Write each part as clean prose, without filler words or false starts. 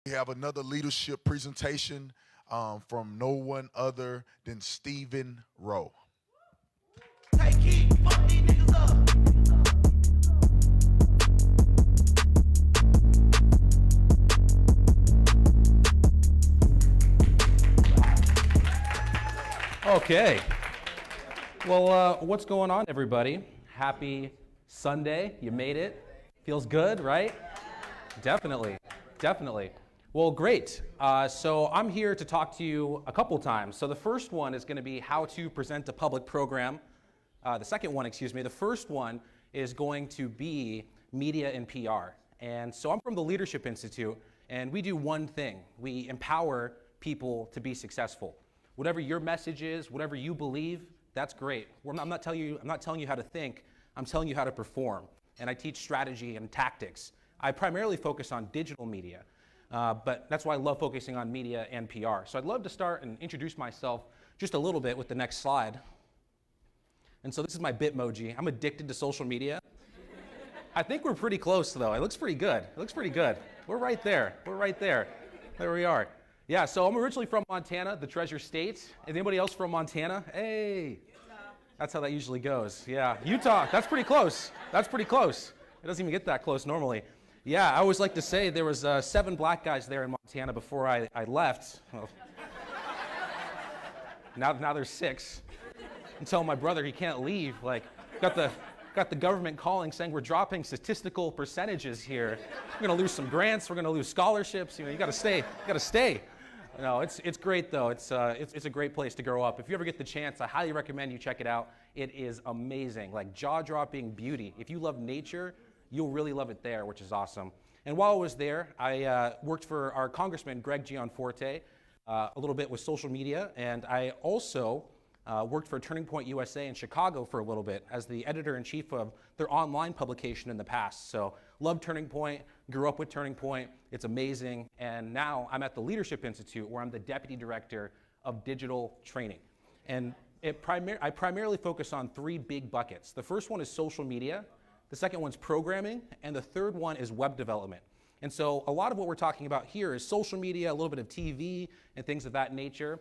We have another leadership presentation from no one other than Stephen Rowe. Take heat, fuck these niggas up. Okay. Well, what's going on, everybody? Happy Sunday. You made it. Feels good, right? Definitely. Definitely. Well, great. So I'm here to talk to you a couple times. So the first one is going to be how to present a public program. The second one, the first one is going to be media and PR. And so I'm from the Leadership Institute, and we do one thing. We empower people to be successful. Whatever your message is, whatever you believe, that's great. I'm not telling you how to think. I'm telling you how to perform. And I teach strategy and tactics. I primarily focus on digital media, but that's why I love focusing on media and PR. So I'd love to start and introduce myself just a little bit with the next slide. And so this is my Bitmoji. I'm addicted to social media. I think we're pretty close, though. It looks pretty good. It looks pretty good. We're right there. We're right there. There we are. Yeah, so I'm originally from Montana, the Treasure State. Is anybody else from Montana? Hey. That's how that usually goes. Yeah, Utah. That's pretty close. That's pretty close. It doesn't even get that close normally. Yeah, I always like to say there was 7 black guys there in Montana before I left. Well, now there's 6. I'm telling my brother he can't leave. Like, got the government calling saying we're dropping statistical percentages here. We're gonna lose some grants. We're gonna lose scholarships. You know, you gotta stay. You gotta stay. No, it's great though. It's a great place to grow up. If you ever get the chance, I highly recommend you check it out. It is amazing, like jaw-dropping beauty. If you love nature, you'll really love it there, which is awesome. And while I was there, I worked for our Congressman Greg Gianforte a little bit with social media, and I also worked for Turning Point USA in Chicago for a little bit as the editor-in-chief of their online publication in the past. So love Turning Point, grew up with Turning Point, it's amazing, and now I'm at the Leadership Institute where I'm the deputy director of digital training. And I primarily focus on 3 big buckets. The first one is social media, the second one's programming, and the third one is web development. And so a lot of what we're talking about here is social media, a little bit of TV, and things of that nature.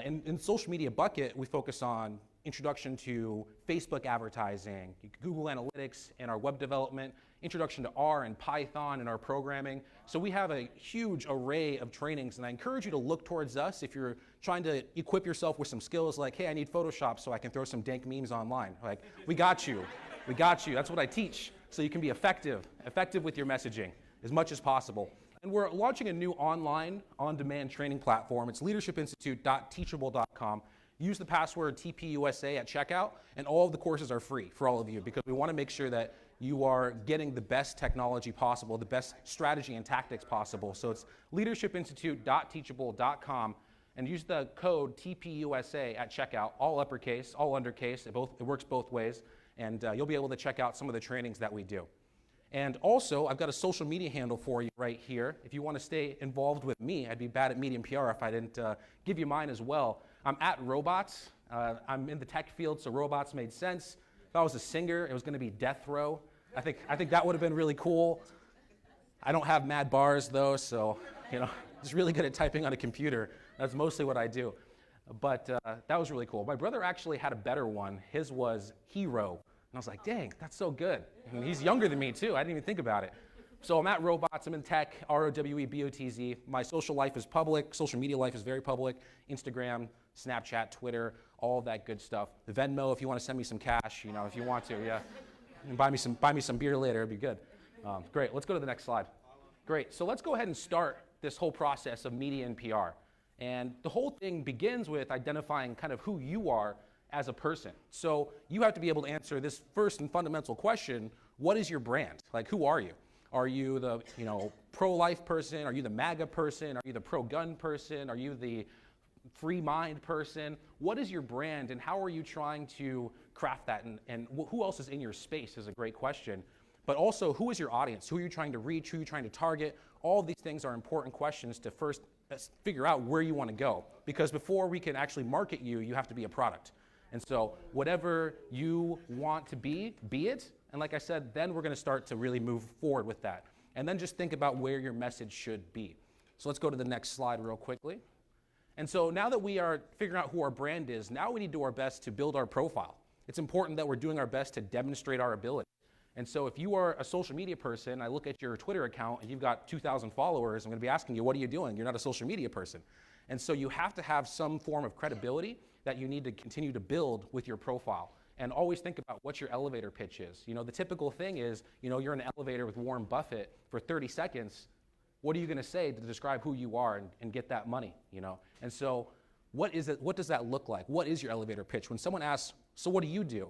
In social media bucket, we focus on introduction to Facebook advertising, Google Analytics, and our web development, introduction to R and Python and our programming. So we have a huge array of trainings, and I encourage you to look towards us if you're trying to equip yourself with some skills like, hey, I need Photoshop so I can throw some dank memes online. Like, we got you. We got you. That's what I teach, so you can be effective with your messaging as much as possible. And we're launching a new online, on-demand training platform. It's leadershipinstitute.teachable.com. Use the password TPUSA at checkout, and all of the courses are free for all of you because we want to make sure that you are getting the best technology possible, the best strategy and tactics possible. So it's leadershipinstitute.teachable.com, and use the code TPUSA at checkout, all uppercase, all undercase. It works both ways, and you'll be able to check out some of the trainings that we do. And also, I've got a social media handle for you right here. If you want to stay involved with me, I'd be bad at media and PR if I didn't give you mine as well. I'm at Robots. I'm in the tech field, so Robots made sense. If I was a singer, it was going to be Death Row. I think that would have been really cool. I don't have mad bars though, so just really good at typing on a computer. That's mostly what I do. But that was really cool. My brother actually had a better one. His was Hero. And I was like, dang, that's so good. And he's younger than me too. I didn't even think about it. So I'm at Robots. I'm in tech, ROWEBOTZ. My social life is public. Social media life is very public. Instagram, Snapchat, Twitter, all of that good stuff. The Venmo, if you want to send me some cash, if you want to, yeah. And buy me some beer later, it'd be good. Great, let's go to the next slide. Great, so let's go ahead and start this whole process of media and PR. And the whole thing begins with identifying kind of who you are as a person. So you have to be able to answer this first and fundamental question: what is your brand? Like, who are you? Are you the pro-life person? Are you the MAGA person? Are you the pro-gun person? Are you the free mind person? What is your brand, and how are you trying to craft that? And who else is in your space is a great question. But also, who is your audience? Who are you trying to reach? Who are you trying to target? All of these things are important questions to first figure out where you want to go. Because before we can actually market you, you have to be a product. And so whatever you want to be it. And like I said, then we're going to start to really move forward with that. And then just think about where your message should be. So let's go to the next slide real quickly. And so now that we are figuring out who our brand is, now we need to do our best to build our profile. It's important that we're doing our best to demonstrate our ability. And so if you are a social media person, I look at your Twitter account and you've got 2,000 followers, I'm gonna be asking you, what are you doing? You're not a social media person. And so you have to have some form of credibility that you need to continue to build with your profile. And always think about what your elevator pitch is. You know, the typical thing is, you know, you're in an elevator with Warren Buffett for 30 seconds. What are you gonna say to describe who you are and get that money, you know? And so what is it? What does that look like? What is your elevator pitch? When someone asks, so what do you do?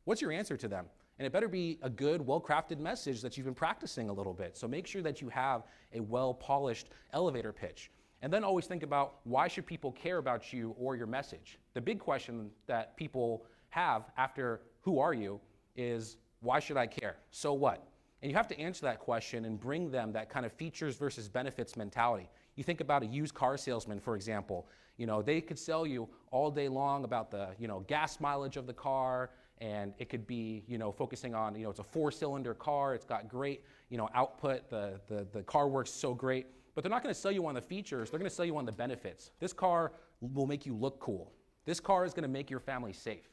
What's your answer to them? And it better be a good, well-crafted message that you've been practicing a little bit. So make sure that you have a well-polished elevator pitch. And then always think about, why should people care about you or your message? The big question that people have after who are you is, why should I care? So what? And you have to answer that question and bring them that kind of features versus benefits mentality. You think about a used car salesman, for example. You know, they could sell you all day long about the, you know, gas mileage of the car, and it could be, you know, focusing on, you know, it's a 4-cylinder car, it's got great, you know, output, the car works so great, but they're not gonna sell you on the features, they're gonna sell you on the benefits. This car will make you look cool. This car is gonna make your family safe.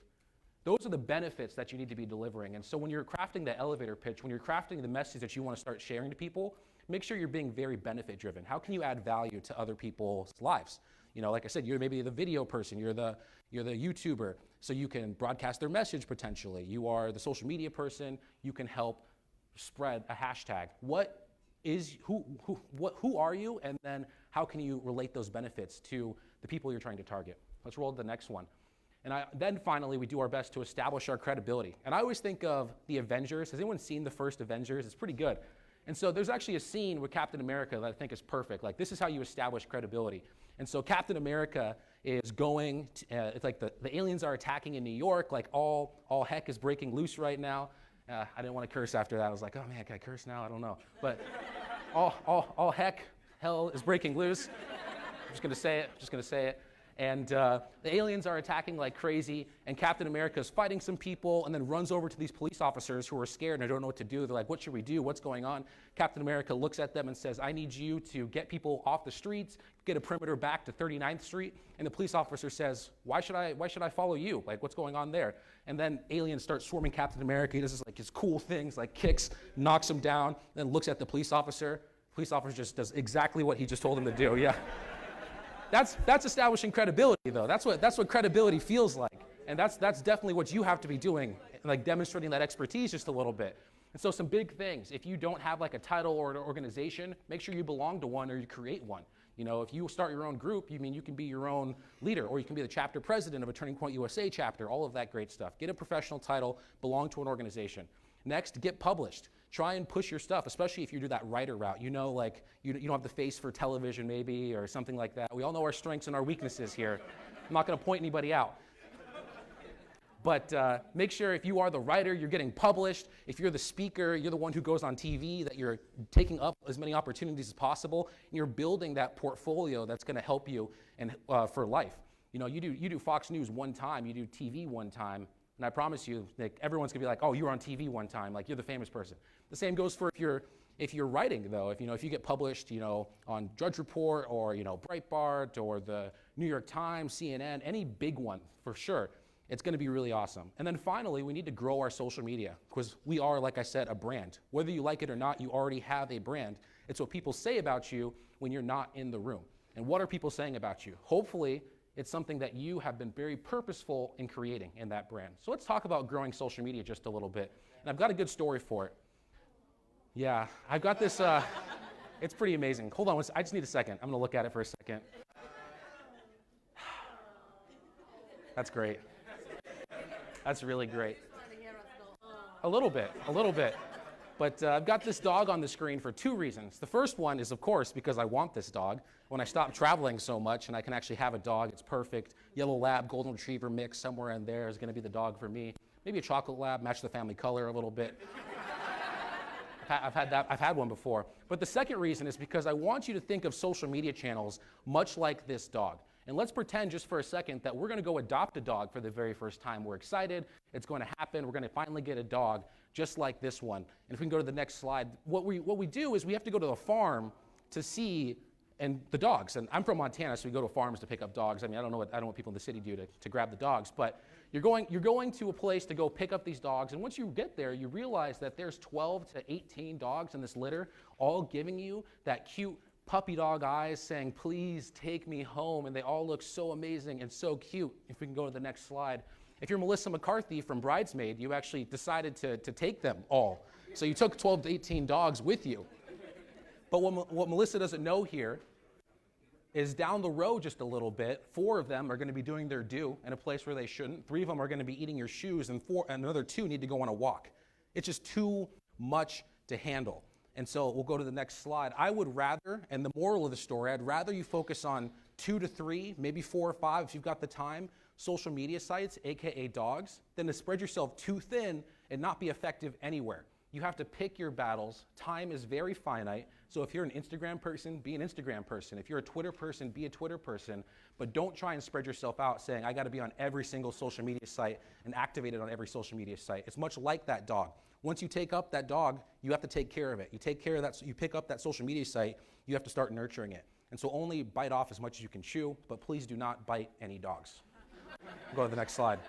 Those are the benefits that you need to be delivering. And so when you're crafting the elevator pitch, when you're crafting the message that you want to start sharing to people, make sure you're being very benefit driven. How can you add value to other people's lives? You know, like I said, you're maybe the video person, you're the YouTuber, so you can broadcast their message potentially. You are the social media person, you can help spread a hashtag. Who are you? And then how can you relate those benefits to the people you're trying to target? Let's roll to the next one. And then finally, we do our best to establish our credibility. And I always think of the Avengers. Has anyone seen the first Avengers? It's pretty good. And so there's actually a scene with Captain America that I think is perfect. Like, this is how you establish credibility. And so Captain America is going, it's like the aliens are attacking in New York, like all heck is breaking loose right now. I didn't want to curse after that. I was like, oh man, can I curse now? I don't know. But all heck, hell is breaking loose. I'm just gonna say it. And the aliens are attacking like crazy, and Captain America is fighting some people and then runs over to these police officers who are scared and don't know what to do. They're like, what should we do? What's going on? Captain America looks at them and says, I need you to get people off the streets, get a perimeter back to 39th Street. And the police officer says, why should I follow you? Like, what's going on there? And then aliens start swarming Captain America. He does this, like, his cool things, like kicks, knocks him down, then looks at the police officer. Police officer just does exactly what he just told him to do, yeah. That's establishing credibility, though. That's what credibility feels like. And that's definitely what you have to be doing, like demonstrating that expertise just a little bit. And so some big things, if you don't have like a title or an organization, make sure you belong to one or you create one. You know, if you start your own group, you can be your own leader, or you can be the chapter president of a Turning Point USA chapter, all of that great stuff. Get a professional title, belong to an organization. Next, get published. Try and push your stuff, especially if you do that writer route. You know, like, you don't have the face for television maybe, or something like that. We all know our strengths and our weaknesses here. I'm not gonna point anybody out. But make sure if you are the writer, you're getting published. If you're the speaker, you're the one who goes on TV, that you're taking up as many opportunities as possible, and you're building that portfolio that's gonna help you for life. You know, you do Fox News one time, you do TV one time, and I promise you, like, everyone's gonna be like, oh, you were on TV one time, like you're the famous person. The same goes for if you're writing, though. If you get published, on Drudge Report or Breitbart or the New York Times, CNN, any big one for sure, it's going to be really awesome. And then finally, we need to grow our social media, because we are, like I said, a brand. Whether you like it or not, you already have a brand. It's what people say about you when you're not in the room. And what are people saying about you? Hopefully, it's something that you have been very purposeful in creating in that brand. So let's talk about growing social media just a little bit. And I've got a good story for it. Yeah, I've got this, it's pretty amazing. Hold on, I just need a second. I'm gonna look at it for a second. That's great. That's really great. A little bit. But I've got this dog on the screen for two reasons. The first one is, of course, because I want this dog. When I stop traveling so much and I can actually have a dog, it's perfect. Yellow Lab, Golden Retriever mix, somewhere in there is gonna be the dog for me. Maybe a Chocolate Lab, match the family color a little bit. I've had one before. But the second reason is because I want you to think of social media channels much like this dog. And let's pretend just for a second that we're gonna go adopt a dog for the very first time. We're excited, it's gonna happen, we're gonna finally get a dog just like this one. And if we can go to the next slide, what we do is we have to go to the farm to see and the dogs. And I'm from Montana, so we go to farms to pick up dogs. I mean, I don't know what people in the city do to grab the dogs, but you're going to a place to go pick up these dogs, and once you get there, you realize that there's 12 to 18 dogs in this litter, all giving you that cute puppy dog eyes saying, please take me home, and they all look so amazing and so cute. If we can go to the next slide. If you're Melissa McCarthy from Bridesmaid, you actually decided to take them all. So you took 12 to 18 dogs with you. But what Melissa doesn't know here is down the road just a little bit, 4 of them are going to be doing their due in a place where they shouldn't. 3 of them are going to be eating your shoes, and another 2 need to go on a walk. It's just too much to handle. And so we'll go to the next slide. I would rather, and the moral of the story, I'd rather you focus on 2 to 3, maybe 4 or 5 if you've got the time, social media sites, AKA dogs, than to spread yourself too thin and not be effective anywhere. You have to pick your battles. Time is very finite. So if you're an Instagram person, be an Instagram person. If you're a Twitter person, be a Twitter person. But don't try and spread yourself out saying, I got to be on every single social media site and activated on every social media site. It's much like that dog. Once you take up that dog, you have to take care of it. You take care of that, you pick up that social media site, you have to start nurturing it. And so only bite off as much as you can chew, but please do not bite any dogs. Go to the next slide.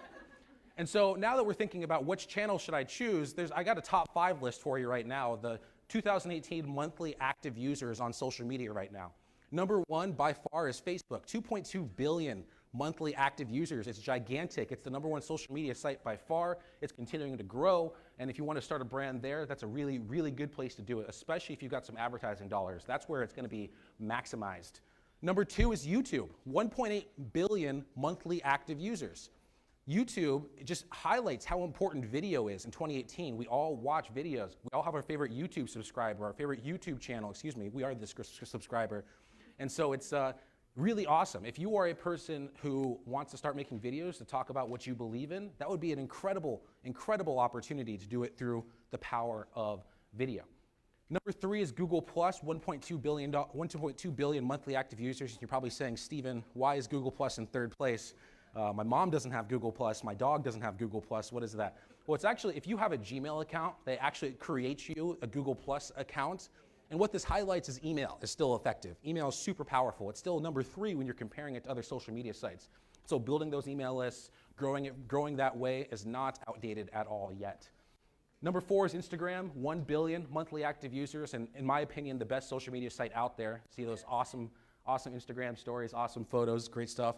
And so now that we're thinking about which channel should I choose, I got a top 5 list for you right now, the 2018 monthly active users on social media right now. Number 1 by far is Facebook, 2.2 billion monthly active users. It's gigantic. It's the number 1 social media site by far. It's continuing to grow. And if you want to start a brand there, that's a really, really good place to do it, especially if you've got some advertising dollars. That's where it's going to be maximized. Number 2 is YouTube, 1.8 billion monthly active users. YouTube just highlights how important video is in 2018. We all watch videos. We all have our favorite YouTube subscriber, our favorite YouTube channel, we are the subscriber. And so it's really awesome. If you are a person who wants to start making videos to talk about what you believe in, that would be an incredible, incredible opportunity to do it through the power of video. Number 3 is Google+, 1.2 billion monthly active users. You're probably saying, Stephen, why is Google+ in 3rd place? My mom doesn't have Google+, my dog doesn't have Google+, what is that? Well, it's actually, if you have a Gmail account, they actually create you a Google+ account. And what this highlights is email is still effective. Email is super powerful. It's still number 3 when you're comparing it to other social media sites. So building those email lists, growing that way is not outdated at all yet. Number 4 is Instagram, 1 billion monthly active users, and in my opinion, the best social media site out there. See those awesome Instagram stories, awesome photos, great stuff.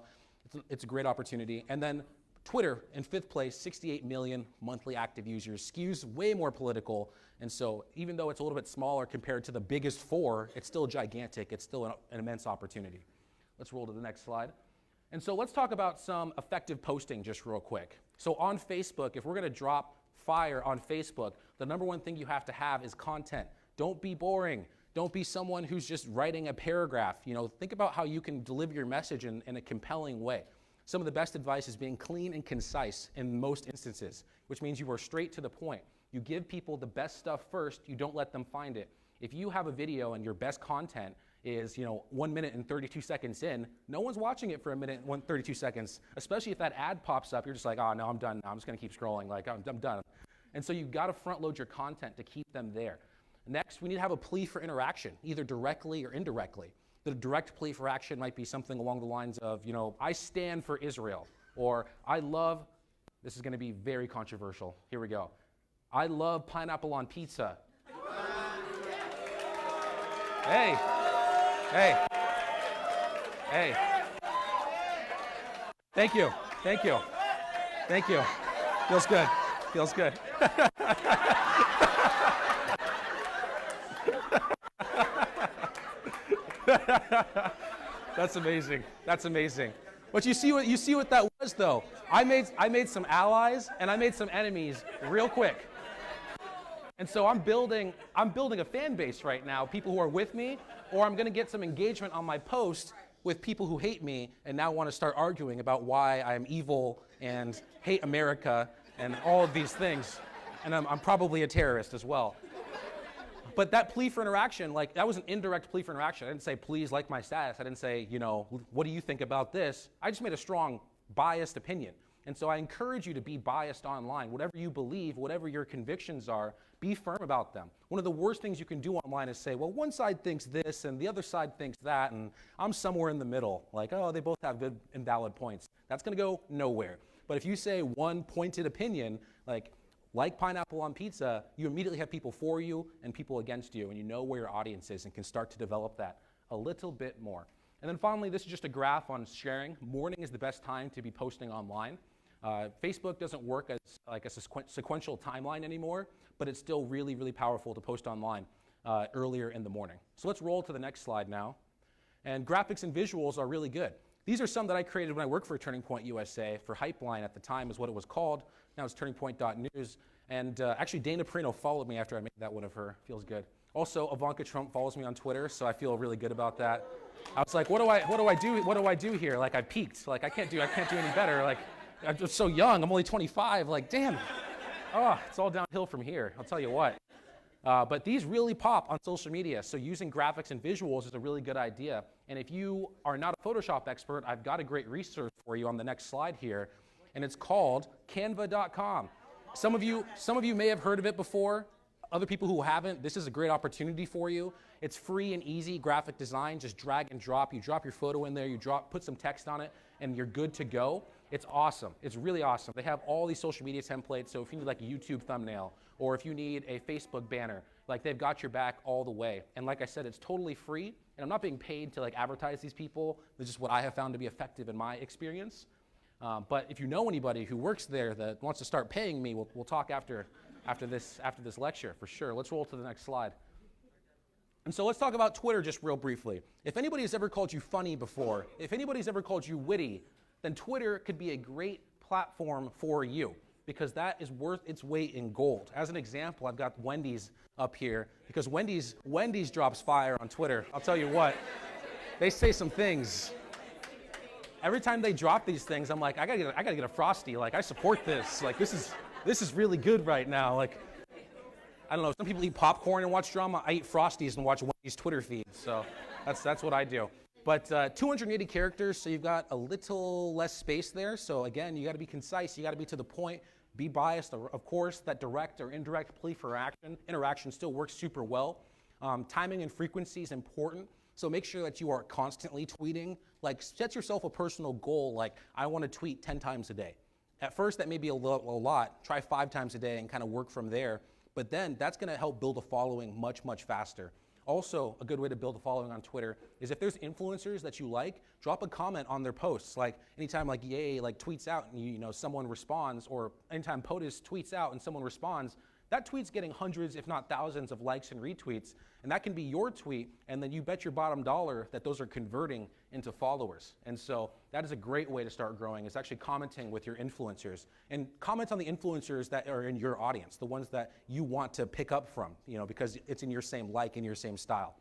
It's a great opportunity. And then Twitter in 5th place, 68 million monthly active users, skews way more political. And so even though it's a little bit smaller compared to the biggest 4, it's still gigantic. It's still an immense opportunity. Let's roll to the next slide. And so let's talk about some effective posting just real quick. So on Facebook, if we're going to drop fire on Facebook, the number 1 thing you have to have is content. Don't be boring. Don't be someone who's just writing a paragraph. Think about how you can deliver your message in a compelling way. Some of the best advice is being clean and concise in most instances, which means you are straight to the point. You give people the best stuff first, you don't let them find it. If you have a video and your best content is 1 minute and 32 seconds in, no one's watching it for 1 minute and 32 seconds, especially if that ad pops up, you're just like, oh no, I'm done now, I'm just gonna keep scrolling, I'm done. And so you've gotta front load your content to keep them there. Next, we need to have a plea for interaction, either directly or indirectly. The direct plea for action might be something along the lines of, I stand for Israel, or this is gonna be very controversial, here we go. I love pineapple on pizza. Hey. Thank you. Feels good. That's amazing. But you see what that was though. I made some allies and I made some enemies real quick. And so I'm building a fan base right now, people who are with me, or I'm gonna get some engagement on my post with people who hate me and now want to start arguing about why I'm evil and hate America and all of these things. And I'm probably a terrorist as well. But that plea for interaction, that was an indirect plea for interaction. I didn't say, please like my status. I didn't say, what do you think about this? I just made a strong, biased opinion. And so I encourage you to be biased online. Whatever you believe, whatever your convictions are, be firm about them. One of the worst things you can do online is say, well, one side thinks this and the other side thinks that, and I'm somewhere in the middle. Like, oh, they both have good and valid points. That's going to go nowhere. But if you say one pointed opinion, like pineapple on pizza, you immediately have people for you and people against you, and you know where your audience is and can start to develop that a little bit more. And then finally, this is just a graph on sharing. Morning is the best time to be posting online. Facebook doesn't work as like a sequential timeline anymore, but it's still really, really powerful to post online earlier in the morning. So let's roll to the next slide now. And graphics and visuals are really good. These are some that I created when I worked for Turning Point USA for Hypeline at the time is what it was called. Now it's turningpoint.news. And actually Dana Perino followed me after I made that one of her. Feels good. Also, Ivanka Trump follows me on Twitter, so I feel really good about that. I was like, what do I do here? Like I peaked. Like I can't do any better. Like I'm just so young. I'm only 25. Like damn. Oh, it's all downhill from here. I'll tell you what. But these really pop on social media. So using graphics and visuals is a really good idea. And if you are not a Photoshop expert, I've got a great resource for you on the next slide here, and it's called Canva.com. Some of you may have heard of it before. Other people who haven't, this is a great opportunity for you. It's free and easy graphic design. Just drag and drop. You drop your photo in there, put some text on it, and you're good to go. It's awesome. It's really awesome. They have all these social media templates, so if you need like a YouTube thumbnail, or if you need a Facebook banner, like they've got your back all the way. And like I said, it's totally free, and I'm not being paid to like advertise these people. It's just what I have found to be effective in my experience. But if you know anybody who works there that wants to start paying me, we'll talk after this lecture for sure. Let's roll to the next slide. And so let's talk about Twitter just real briefly. If anybody has ever called you funny before, if anybody's ever called you witty, then Twitter could be a great platform for you because that is worth its weight in gold. As an example, I've got Wendy's up here because Wendy's drops fire on Twitter. I'll tell you what, they say some things. Every time they drop these things, I'm like, I gotta get a Frosty. Like I support this. Like this is really good right now. Like I don't know. Some people eat popcorn and watch drama. I eat Frosties and watch Wendy's Twitter feed. So that's what I do. But 280 characters, so you've got a little less space there. So again, you got to be concise. You got to be to the point. Be biased. Of course, that direct or indirect plea for interaction still works super well. Timing and frequency is important. So make sure that you are constantly tweeting. Like set yourself a personal goal. Like I want to tweet 10 times a day. At first, that may be a lot. Try 5 times a day and kind of work from there. But then that's going to help build a following much, much faster. Also, a good way to build a following on Twitter is if there's influencers that you like, drop a comment on their posts. Like anytime like Ye like tweets out and you know someone responds, or anytime POTUS tweets out and someone responds, that tweet's getting hundreds, if not thousands of likes and retweets. And that can be your tweet, and then you bet your bottom dollar that those are converting into followers. And so that is a great way to start growing, is actually commenting with your influencers. And comment on the influencers that are in your audience, the ones that you want to pick up from, you know, because it's in your same like, in your same style.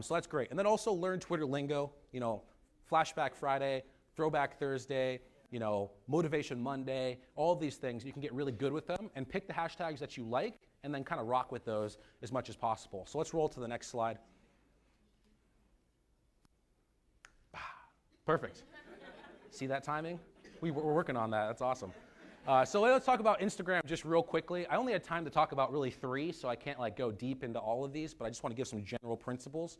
So that's great. And then also learn Twitter lingo, you know, Flashback Friday, Throwback Thursday, you know, Motivation Monday, all of these things, you can get really good with them and pick the hashtags that you like and then kind of rock with those as much as possible. So let's roll to the next slide. Perfect. See that timing? We're working on that. That's awesome. So let's talk about Instagram just real quickly. I only had time to talk about really 3, so I can't like go deep into all of these, but I just want to give some general principles.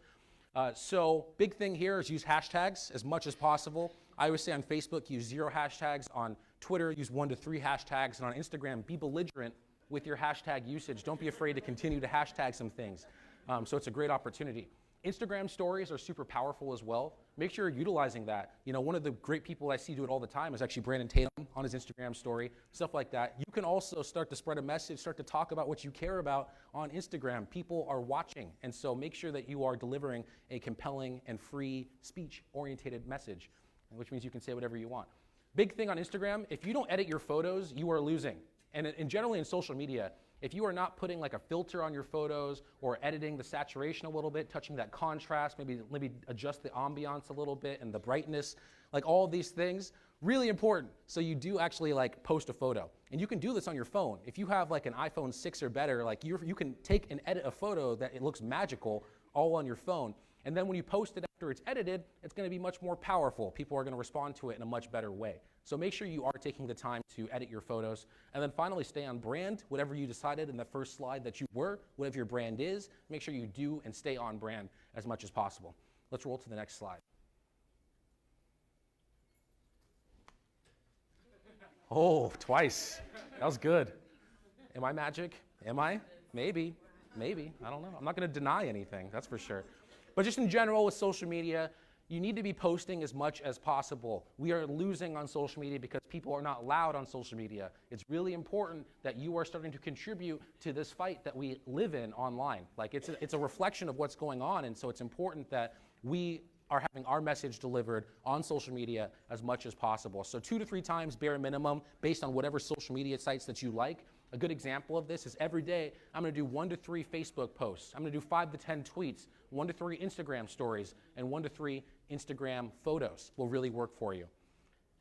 So big thing here is use hashtags as much as possible. I always say on Facebook, use 0 hashtags. On Twitter, use 1 to 3 hashtags. And on Instagram, be belligerent with your hashtag usage. Don't be afraid to continue to hashtag some things. So it's a great opportunity. Instagram stories are super powerful as well. Make sure you're utilizing that. You know, one of the great people I see do it all the time is actually Brandon Tatum on his Instagram story, stuff like that. You can also start to spread a message, start to talk about what you care about on Instagram. People are watching, and so make sure that you are delivering a compelling and free speech-oriented message, which means you can say whatever you want. Big thing on Instagram, if you don't edit your photos, you are losing. And generally in social media, if you are not putting like a filter on your photos or editing the saturation a little bit, touching that contrast, maybe adjust the ambiance a little bit and the brightness, like all of these things, really important. So you do actually like post a photo. And you can do this on your phone. If you have like an iPhone 6 or better, like you can take and edit a photo that it looks magical all on your phone. And then when you post it after it's edited, it's going to be much more powerful. People are going to respond to it in a much better way. So make sure you are taking the time to edit your photos. And then finally, stay on brand. Whatever you decided in the first slide that you were, whatever your brand is, make sure you do and stay on brand as much as possible. Let's roll to the next slide. Oh, twice. That was good. Am I magic? Am I? Maybe. Maybe. I don't know. I'm not going to deny anything, that's for sure. But just in general with social media, you need to be posting as much as possible. We are losing on social media because people are not loud on social media. It's really important that you are starting to contribute to this fight that we live in online. Like it's a reflection of what's going on, and so it's important that we are having our message delivered on social media as much as possible. So 2 to 3 times bare minimum based on whatever social media sites that you like. A good example of this is every day I'm going to do 1 to 3 Facebook posts. I'm going to do 5 to 10 tweets, 1 to 3 Instagram stories, and 1 to 3 Instagram photos will really work for you.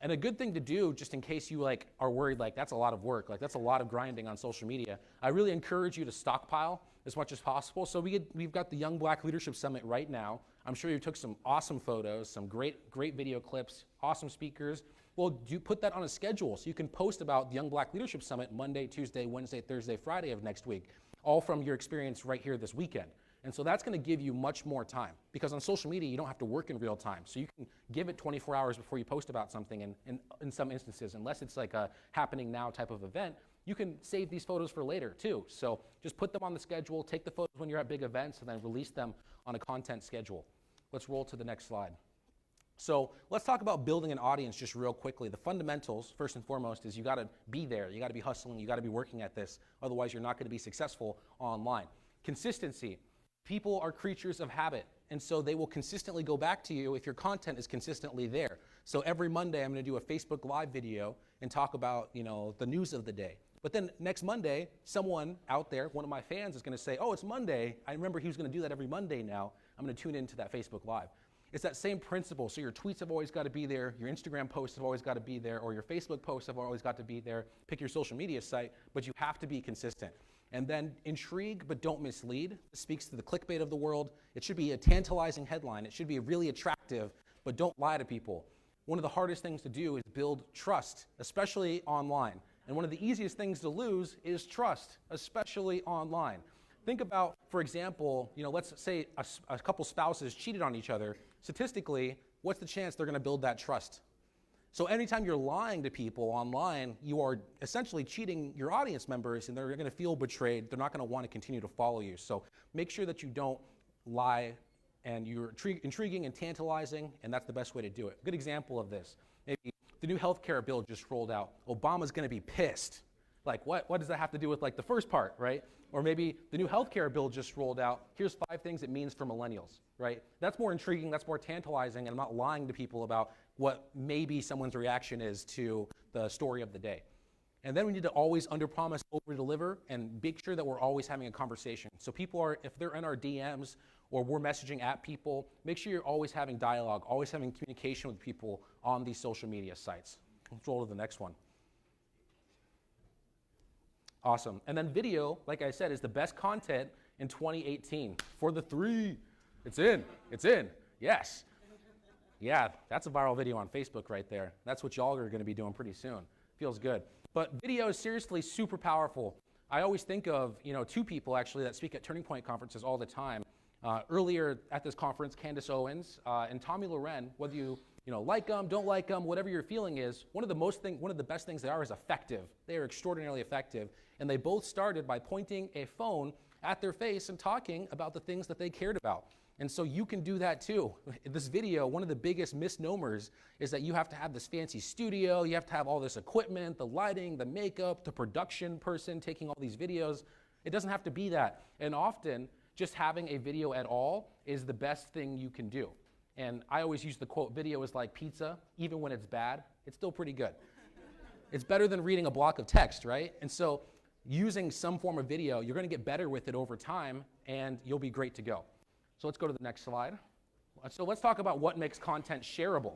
And a good thing to do, just in case you are worried, that's a lot of work, that's a lot of grinding on social media, I really encourage you to stockpile as much as possible. So we've got the Young Black Leadership Summit right now. I'm sure you took some awesome photos, some great video clips, awesome speakers. Well, put that on a schedule so you can post about the Young Black Leadership Summit Monday, Tuesday, Wednesday, Thursday, Friday of next week, all from your experience right here this weekend. And so that's going to give you much more time, because on social media, you don't have to work in real time. So you can give it 24 hours before you post about something, and in some instances, unless it's like a happening now type of event, you can save these photos for later too. So just put them on the schedule, take the photos when you're at big events, and then release them on a content schedule. Let's roll to the next slide. So let's talk about building an audience just real quickly. The fundamentals, first and foremost, is you got to be there. You got to be hustling. You got to be working at this. Otherwise, you're not going to be successful online. Consistency. People are creatures of habit, and so they will consistently go back to you if your content is consistently there. So every Monday, I'm going to do a Facebook Live video and talk about, the news of the day. But then next Monday, someone out there, one of my fans, is going to say, oh, it's Monday. I remember he was going to do that every Monday now. I'm going to tune into that Facebook Live. It's that same principle. So your tweets have always got to be there, your Instagram posts have always got to be there, or your Facebook posts have always got to be there. Pick your social media site, but you have to be consistent. And then intrigue, but don't mislead. It speaks to the clickbait of the world. It should be a tantalizing headline. It should be really attractive, but don't lie to people. One of the hardest things to do is build trust, especially online. And one of the easiest things to lose is trust, especially online. Think about, for example, let's say a couple spouses cheated on each other. Statistically, what's the chance they're going to build that trust? So anytime you're lying to people online, you are essentially cheating your audience members, and they're going to feel betrayed. They're not going to want to continue to follow you. So make sure that you don't lie, and you're intriguing and tantalizing, and that's the best way to do it. Good example of this. Maybe the new healthcare bill just rolled out. Obama's going to be pissed. What does that have to do with the first part, right? Or maybe the new healthcare bill just rolled out. Here's 5 things it means for millennials, right? That's more intriguing, that's more tantalizing, and I'm not lying to people about what maybe someone's reaction is to the story of the day. And then we need to always under-promise, over-deliver, and make sure that we're always having a conversation. So people are, if they're in our DMs or we're messaging at people, make sure you're always having dialogue, always having communication with people on these social media sites. Let's roll to the next one. Awesome. And then video, like I said, is the best content in 2018. For the 3, it's in. Yes. Yeah, that's a viral video on Facebook right there. That's what y'all are going to be doing pretty soon. Feels good. But video is seriously super powerful. I always think of, 2 people actually that speak at Turning Point conferences all the time. Earlier at this conference, Candace Owens and Tommy Loren, whether you like them, don't like them, whatever your feeling is, one of the best things they are is effective. They are extraordinarily effective. And they both started by pointing a phone at their face and talking about the things that they cared about. And so you can do that too. In this video, one of the biggest misnomers is that you have to have this fancy studio, you have to have all this equipment, the lighting, the makeup, the production person taking all these videos. It doesn't have to be that. And often, just having a video at all is the best thing you can do. And I always use the quote, video is like pizza. Even when it's bad, it's still pretty good. It's better than reading a block of text, right? And so using some form of video, you're going to get better with it over time, and you'll be great to go. So let's go to the next slide. So let's talk about what makes content shareable.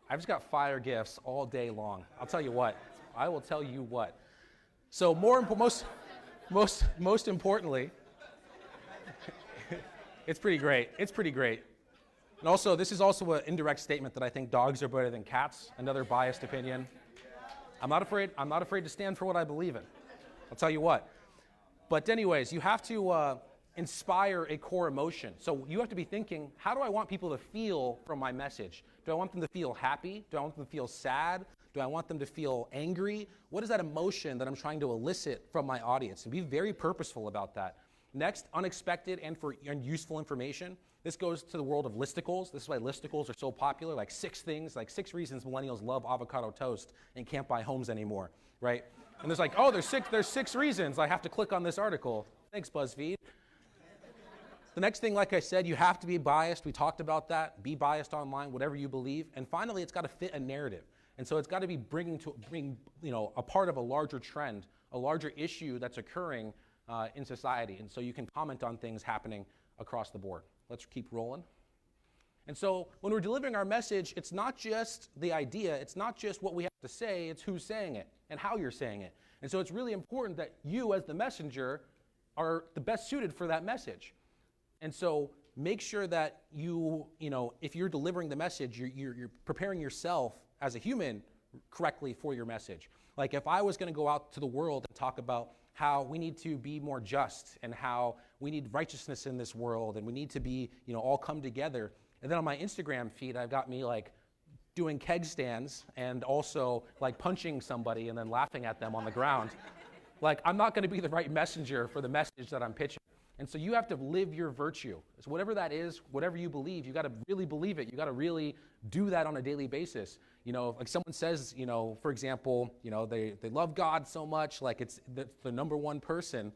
I've just got fire gifts all day long. I'll tell you what. I will tell you what. So most importantly, It's pretty great. It's pretty great. And also, this is also an indirect statement that I think dogs are better than cats. Another biased opinion. I'm not afraid to stand for what I believe in. I'll tell you what. But anyways, you have to inspire a core emotion. So you have to be thinking, how do I want people to feel from my message? Do I want them to feel happy? Do I want them to feel sad? Do I want them to feel angry? What is that emotion that I'm trying to elicit from my audience? And be very purposeful about that. Next, unexpected and useful information. This goes to the world of listicles. This is why listicles are so popular, like 6 reasons millennials love avocado toast and can't buy homes anymore, right? And there's like, oh, there's 6 reasons I have to click on this article. Thanks, BuzzFeed. The next thing, like I said, you have to be biased. We talked about that. Be biased online, whatever you believe. And finally, it's got to fit a narrative. And so it's got to be bring a part of a larger trend, a larger issue that's occurring in society. And so you can comment on things happening across the board. Let's keep rolling. And so when we're delivering our message, it's not just the idea, it's not just what we have to say, it's who's saying it and how you're saying it. And so it's really important that you as the messenger are the best suited for that message. And so make sure that if you're delivering the message, you're preparing yourself as a human correctly for your message. Like if I was going to go out to the world and talk about how we need to be more just and how we need righteousness in this world and we need to be, all come together. And then on my Instagram feed, I've got me like doing keg stands and also like punching somebody and then laughing at them on the ground. Like I'm not going to be the right messenger for the message that I'm pitching. And so you have to live your virtue. So whatever that is, whatever you believe, you got to really believe it. You got to really do that on a daily basis. Like someone says, for example, they love God so much, like it's the number one person,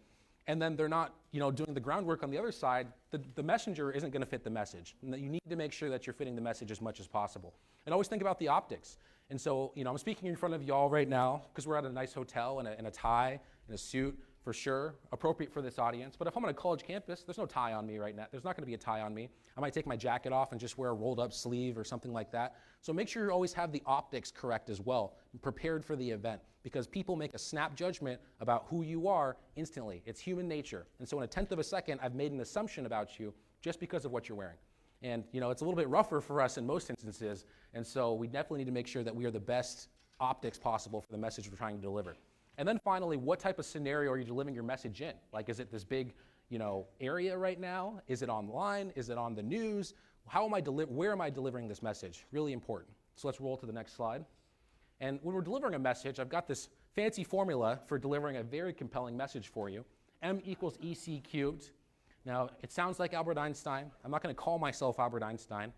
and then they're not, doing the groundwork on the other side, the messenger isn't going to fit the message. And you need to make sure that you're fitting the message as much as possible. And always think about the optics. And so, I'm speaking in front of y'all right now because we're at a nice hotel in a tie and a suit. For sure, appropriate for this audience. But if I'm on a college campus, there's no tie on me right now. There's not going to be a tie on me. I might take my jacket off and just wear a rolled up sleeve or something like that. So make sure you always have the optics correct as well, and prepared for the event, because people make a snap judgment about who you are instantly. It's human nature. And so in a 1/10 of a second, I've made an assumption about you just because of what you're wearing. And it's a little bit rougher for us in most instances. And so we definitely need to make sure that we are the best optics possible for the message we're trying to deliver. And then finally, what type of scenario are you delivering your message in? Like, is it this big, area right now? Is it online? Is it on the news? Where am I delivering this message? Really important. So let's roll to the next slide. And when we're delivering a message, I've got this fancy formula for delivering a very compelling message for you. M equals EC cubed. Now, it sounds like Albert Einstein. I'm not going to call myself Albert Einstein.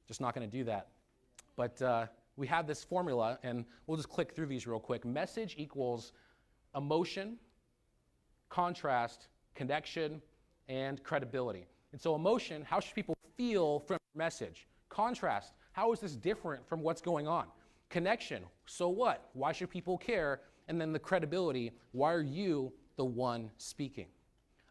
Just not going to do that. But we have this formula, and we'll just click through these real quick. Message equals emotion, contrast, connection, and credibility. And so emotion, how should people feel from your message? Contrast, how is this different from what's going on? Connection, so what? Why should people care? And then the credibility, why are you the one speaking?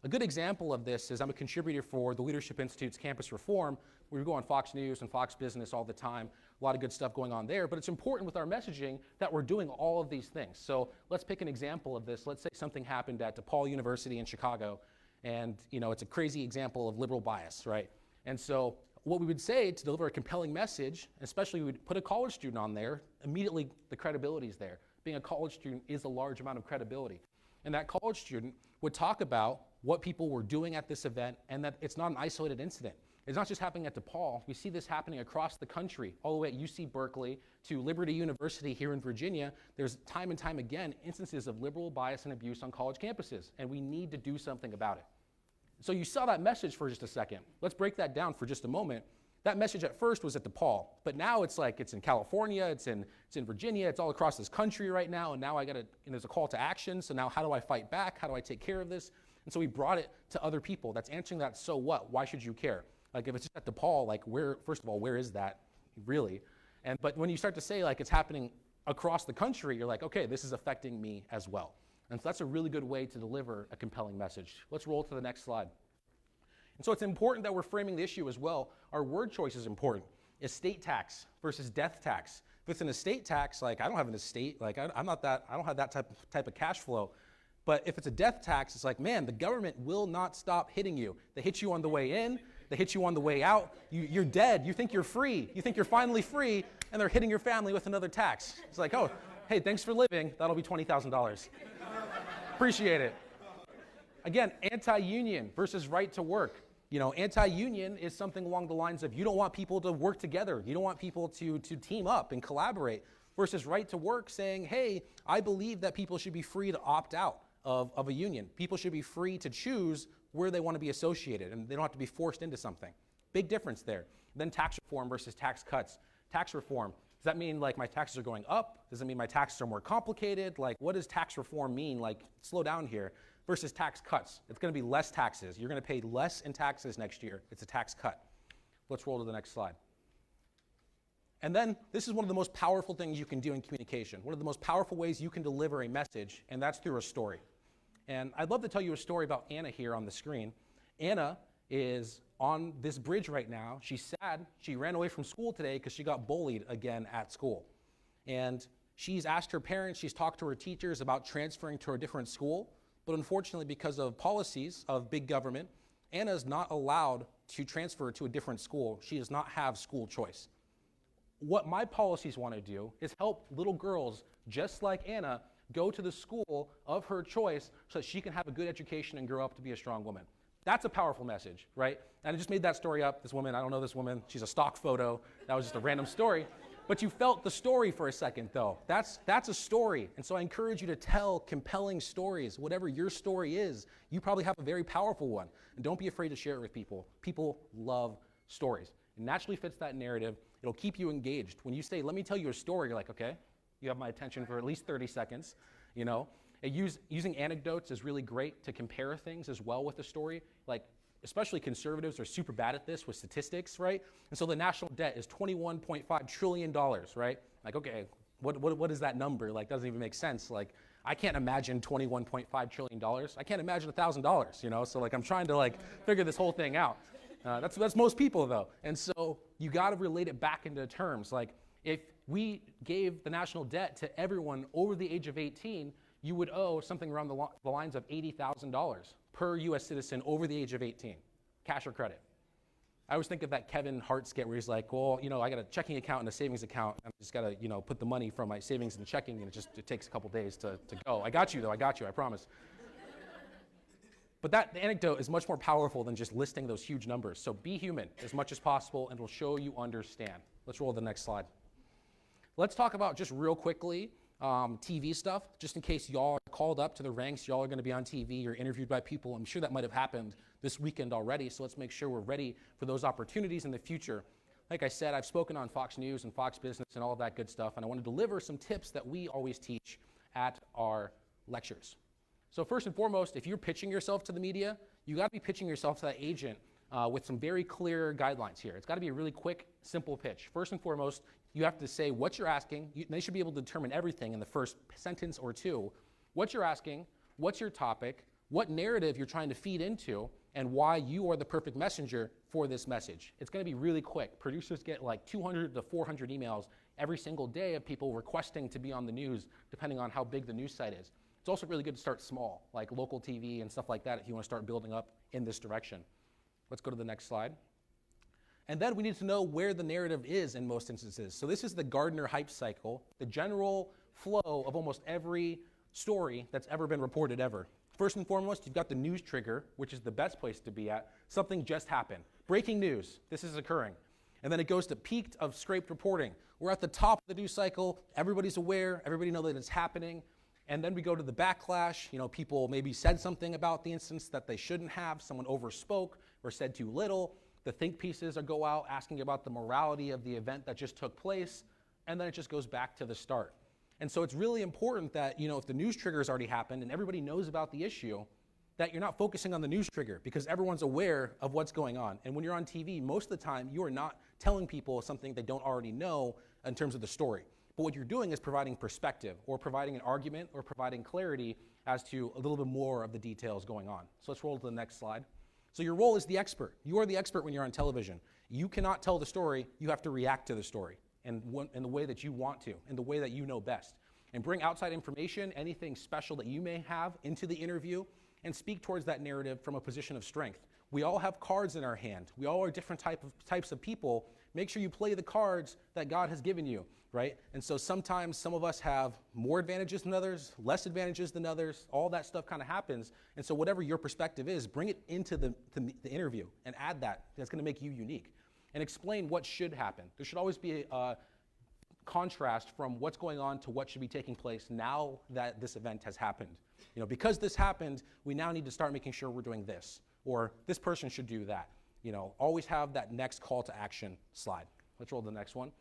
A good example of this is I'm a contributor for the Leadership Institute's Campus Reform. We go on Fox News and Fox Business all the time. A lot of good stuff going on there, but it's important with our messaging that we're doing all of these things. So let's pick an example of this. Let's say something happened at DePaul University in Chicago, and it's a crazy example of liberal bias, right? And so what we would say to deliver a compelling message, especially we would put a college student on there, immediately the credibility is there. Being a college student is a large amount of credibility. And that college student would talk about what people were doing at this event and that it's not an isolated incident. It's not just happening at DePaul. We see this happening across the country, all the way at UC Berkeley to Liberty University here in Virginia. There's time and time again instances of liberal bias and abuse on college campuses, and we need to do something about it. So you saw that message for just a second. Let's break that down for just a moment. That message at first was at DePaul, but now it's like it's in California, it's in Virginia, it's all across this country right now, and now there's a call to action. So now how do I fight back? How do I take care of this? And so we brought it to other people. That's answering that, so what? Why should you care? Like if it's just at DePaul, like first of all, where is that really? But when you start to say like it's happening across the country, you're like, okay, this is affecting me as well. And so that's a really good way to deliver a compelling message. Let's roll to the next slide. And so it's important that we're framing the issue as well. Our word choice is important. Estate tax versus death tax. If it's an estate tax, like I don't have an estate, like I don't have that type of cash flow. But if it's a death tax, it's like, man, the government will not stop hitting you. They hit you on the way in, They hit you on the way out. You're dead. You think you're free. You think you're finally free, and they're hitting your family with another tax. It's like, oh, hey, thanks for living. That'll be $20,000. Appreciate it. Again, anti-union versus right to work. Anti-union is something along the lines of you don't want people to work together. You don't want people to team up and collaborate. Versus right to work saying, hey, I believe that people should be free to opt out of a union. People should be free to choose where they want to be associated, and they don't have to be forced into something. Big difference there. Then tax reform versus tax cuts. Tax reform, does that mean like my taxes are going up? Does it mean my taxes are more complicated? Like, what does tax reform mean? Like, slow down here. Versus tax cuts. It's going to be less taxes. You're going to pay less in taxes next year. It's a tax cut. Let's roll to the next slide. And then this is one of the most powerful things you can do in communication. One of the most powerful ways you can deliver a message, and that's through a story. And I'd love to tell you a story about Anna here on the screen. Anna is on this bridge right now. She's sad. She ran away from school today because she got bullied again at school. And she's asked her parents, she's talked to her teachers about transferring to a different school. But unfortunately, because of policies of big government, Anna is not allowed to transfer to a different school. She does not have school choice. What my policies want to do is help little girls just like Anna go to the school of her choice so that she can have a good education and grow up to be a strong woman. That's a powerful message, right? And I just made that story up. This woman, I don't know this woman. She's a stock photo. That was just a random story. But you felt the story for a second, though. That's a story. And so I encourage you to tell compelling stories. Whatever your story is, you probably have a very powerful one. And don't be afraid to share it with people. People love stories. It naturally fits that narrative. It'll keep you engaged. When you say, let me tell you a story, you're like, okay, you have my attention for at least 30 seconds, Using anecdotes is really great to compare things as well with a story. Like, especially conservatives are super bad at this with statistics, right? And so the national debt is $21.5 trillion, right? Like, okay, what is that number? Like, doesn't even make sense. Like, I can't imagine $21.5 trillion. I can't imagine $1,000, So like, I'm trying to figure this whole thing out. That's most people though. And so you got to relate it back into terms. Like, if we gave the national debt to everyone over the age of 18, you would owe something around the lines of $80,000 per U.S. citizen over the age of 18, cash or credit. I always think of that Kevin Hart skit where he's like, well, I got a checking account and a savings account. And I just got to, put the money from my savings in the checking, and it takes a couple days to go. I got you, though. I got you. I promise. But the anecdote is much more powerful than just listing those huge numbers. So be human as much as possible, and it'll show you understand. Let's roll the next slide. Let's talk about just real quickly TV stuff, just in case y'all are called up to the ranks. Y'all are going to be on TV or interviewed by people. I'm sure that might have happened this weekend already, so let's make sure we're ready for those opportunities in the future. Like I said, I've spoken on Fox News and Fox Business and all of that good stuff, and I want to deliver some tips that we always teach at our lectures. So first and foremost, if you're pitching yourself to the media, you got to be pitching yourself to that agent with some very clear guidelines here. It's got to be a really quick, simple pitch. First and foremost, you have to say what you're asking. They should be able to determine everything in the first sentence or two. What you're asking, what's your topic, what narrative you're trying to feed into, and why you are the perfect messenger for this message. It's going to be really quick. Producers get like 200 to 400 emails every single day of people requesting to be on the news, depending on how big the news site is. It's also really good to start small, like local TV and stuff like that if you want to start building up in this direction. Let's go to the next slide. And then we need to know where the narrative is in most instances. So this is the Gardner hype cycle, the general flow of almost every story that's ever been reported ever. First and foremost, you've got the news trigger, which is the best place to be at. Something just happened. Breaking news, this is occurring. And then it goes to peaked of scraped reporting. We're at the top of the news cycle. Everybody's aware. Everybody knows that it's happening. And then we go to the backlash. People maybe said something about the instance that they shouldn't have. Someone overspoke or said too little. The think pieces go out asking about the morality of the event that just took place. And then it just goes back to the start. And so it's really important that, if the news trigger has already happened and everybody knows about the issue, that you're not focusing on the news trigger because everyone's aware of what's going on. And when you're on TV, most of the time, you are not telling people something they don't already know in terms of the story. But what you're doing is providing perspective or providing an argument or providing clarity as to a little bit more of the details going on. So let's roll to the next slide. So your role is the expert. You are the expert when you're on television. You cannot tell the story. You have to react to the story in the way that you want to, in the way that you know best. And bring outside information, anything special that you may have into the interview, and speak towards that narrative from a position of strength. We all have cards in our hand. We all are different types of people. Make sure you play the cards that God has given you, right? And so sometimes some of us have more advantages than others, less advantages than others. All that stuff kind of happens. And so whatever your perspective is, bring it into the interview and add that. That's going to make you unique. And explain what should happen. There should always be a contrast from what's going on to what should be taking place now that this event has happened. Because this happened, we now need to start making sure we're doing this, or this person should do that. Always have that next call to action slide. Let's roll to the next one.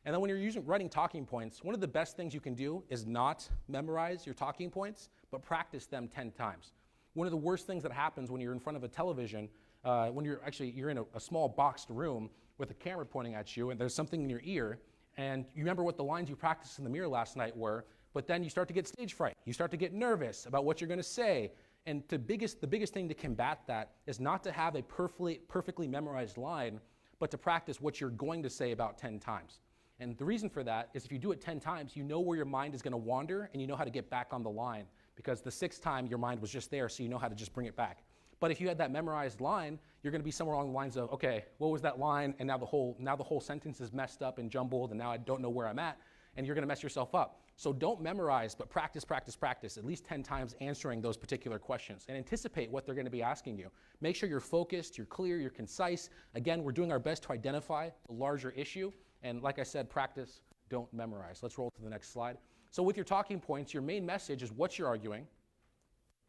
And then when you're writing talking points, one of the best things you can do is not memorize your talking points, but practice them 10 times. One of the worst things that happens when you're in front of a television, when you're in a small boxed room with a camera pointing at you and there's something in your ear, and you remember what the lines you practiced in the mirror last night were, but then you start to get stage fright. You start to get nervous about what you're going to say. And the biggest thing to combat that is not to have a perfectly memorized line, but to practice what you're going to say about 10 times. And the reason for that is if you do it 10 times, you know where your mind is going to wander and you know how to get back on the line, because the 6th time your mind was just there, so you know how to just bring it back. But if you had that memorized line, you're going to be somewhere along the lines of, okay, what was that line? And now the whole sentence is messed up and jumbled, and now I don't know where I'm at, and you're going to mess yourself up. So don't memorize, but practice, at least 10 times answering those particular questions, and anticipate what they're going to be asking you. Make sure you're focused, you're clear, you're concise. Again, we're doing our best to identify the larger issue, and like I said, practice, don't memorize. Let's roll to the next slide. So with your talking points, your main message is what you're arguing.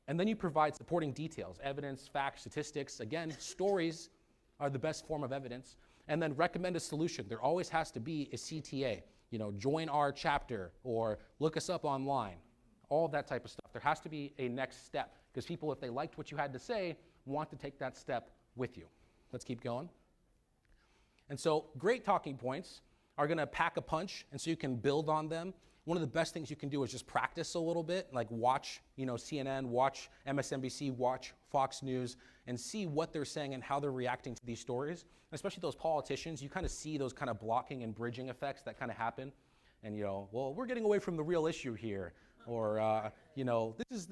And then you provide supporting details, evidence, facts, statistics. Again, stories are the best form of evidence. And then recommend a solution. There always has to be a CTA. Join our chapter or look us up online. All that type of stuff. There has to be a next step, because people, if they liked what you had to say, want to take that step with you. Let's keep going. And so great talking points are going to pack a punch, and so you can build on them. One of the best things you can do is just practice a little bit, like watch, CNN, watch MSNBC, watch Fox News, and see what they're saying and how they're reacting to these stories. And especially those politicians, you kind of see those kind of blocking and bridging effects that kind of happen. And well, we're getting away from the real issue here, or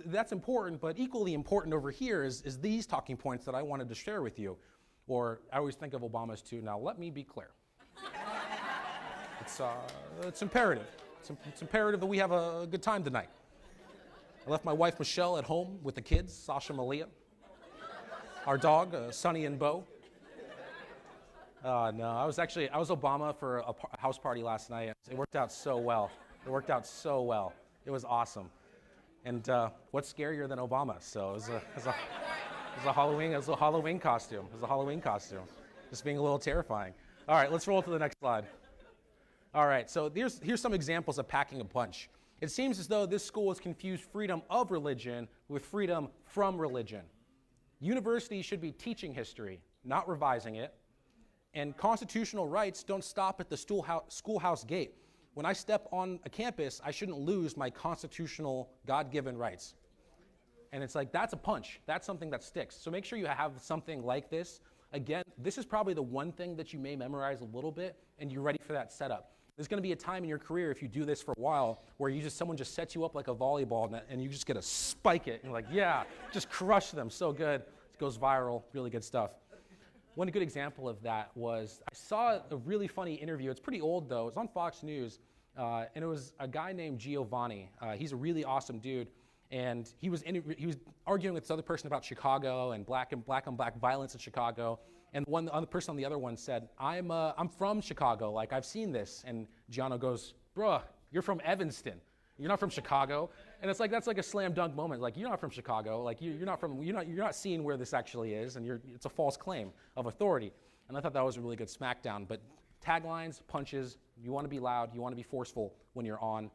that's important, but equally important over here is these talking points that I wanted to share with you. Or I always think of Obama's too. Now let me be clear. It's imperative. It's imperative that we have a good time tonight. I left my wife, Michelle, at home with the kids, Sasha, Malia, our dog, Sonny and Bo. No, I was Obama for a house party last night. It worked out so well. It was awesome. And what's scarier than Obama? So it was a Halloween costume. Just being a little terrifying. All right, let's roll to the next slide. All right, so here's some examples of packing a punch. It seems as though this school has confused freedom of religion with freedom from religion. Universities should be teaching history, not revising it. And constitutional rights don't stop at the schoolhouse gate. When I step on a campus, I shouldn't lose my constitutional God-given rights. And it's like, that's a punch. That's something that sticks. So make sure you have something like this. Again, this is probably the one thing that you may memorize a little bit, and you're ready for that setup. There's going to be a time in your career, if you do this for a while, where someone just sets you up like a volleyball and you just get to spike it. And you're like, yeah, just crush them. So good. It goes viral. Really good stuff. One good example of that was, I saw a really funny interview. It's pretty old, though. It was on Fox News, and it was a guy named Giovanni. He's a really awesome dude. And he was arguing with this other person about Chicago and black on black violence in Chicago. And the other person on the other one said, I'm from Chicago, like I've seen this. And Gianno goes, bruh, you're from Evanston. You're not from Chicago. And it's like, that's like a slam dunk moment. Like, you're not from Chicago. Like, you're not seeing where this actually is, and it's a false claim of authority. And I thought that was a really good smackdown. But taglines, punches, you want to be loud, you want to be forceful when you're on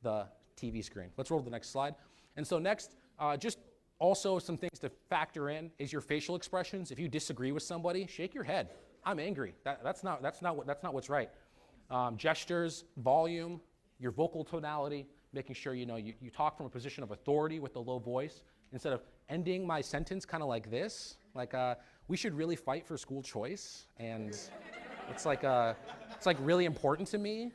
the TV screen. Let's roll to the next slide. And so next, just also some things to factor in is your facial expressions. If you disagree with somebody, shake your head. I'm angry. That's not what's right. Gestures, volume, your vocal tonality, making sure you talk from a position of authority with a low voice instead of ending my sentence kind of like this. Like, we should really fight for school choice, and it's like really important to me.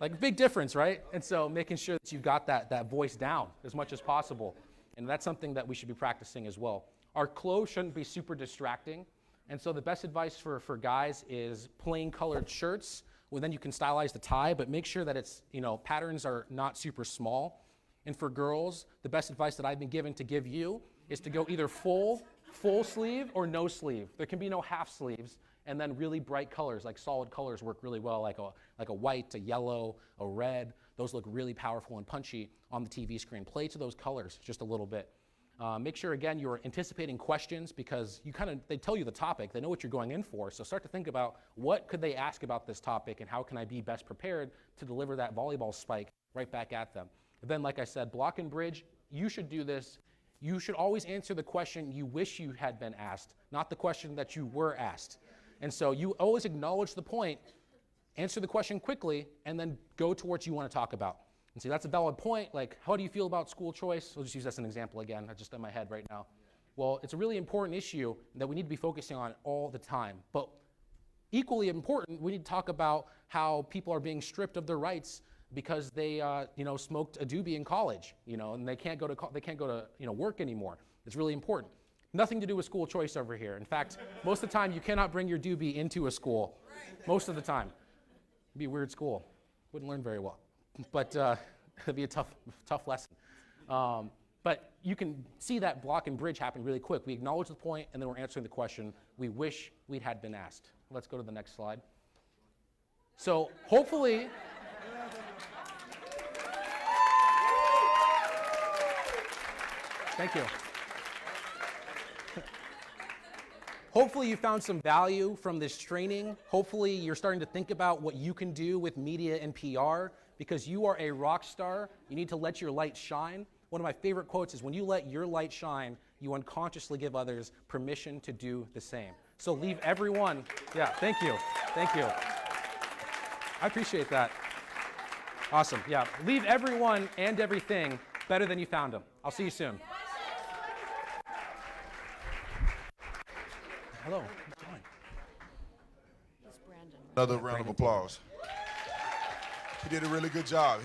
Like, big difference, right? And so making sure that you've got that voice down as much as possible. And that's something that we should be practicing as well. Our clothes shouldn't be super distracting. And so the best advice for guys is plain colored shirts. Well, then you can stylize the tie, but make sure that it's, patterns are not super small. And for girls, the best advice that I've been given to give you is to go either full sleeve or no sleeve. There can be no half sleeves. And then really bright colors, like solid colors, work really well, like a white, a yellow, a red. Those look really powerful and punchy on the TV screen. Play to those colors just a little bit. Make sure, again, you're anticipating questions because they tell you the topic. They know what you're going in for. So start to think about what could they ask about this topic and how can I be best prepared to deliver that volleyball spike right back at them. And then, like I said, block and bridge, you should do this. You should always answer the question you wish you had been asked, not the question that you were asked. And so you always acknowledge the point, answer the question quickly, and then go to what you want to talk about. And see, that's a valid point. Like, how do you feel about school choice? I'll just use that as an example again. That's just in my head right now. Well, it's a really important issue that we need to be focusing on all the time. But equally important, we need to talk about how people are being stripped of their rights because they, smoked a doobie in college, and they can't go to work anymore. It's really important. Nothing to do with school choice over here. In fact, most of the time, you cannot bring your doobie into a school. Most of the time. It'd be a weird school. Wouldn't learn very well. But it'd be a tough lesson. But you can see that block and bridge happen really quick. We acknowledge the point, and then we're answering the question we wish we'd had been asked. Let's go to the next slide. So hopefully, thank you. Hopefully you found some value from this training. Hopefully you're starting to think about what you can do with media and PR because you are a rock star. You need to let your light shine. One of my favorite quotes is, when you let your light shine, you unconsciously give others permission to do the same. So leave everyone, thank you. I appreciate that. Awesome, leave everyone and everything better than you found them. I'll see you soon. Hello, how's it going? Another round of applause. He did a really good job.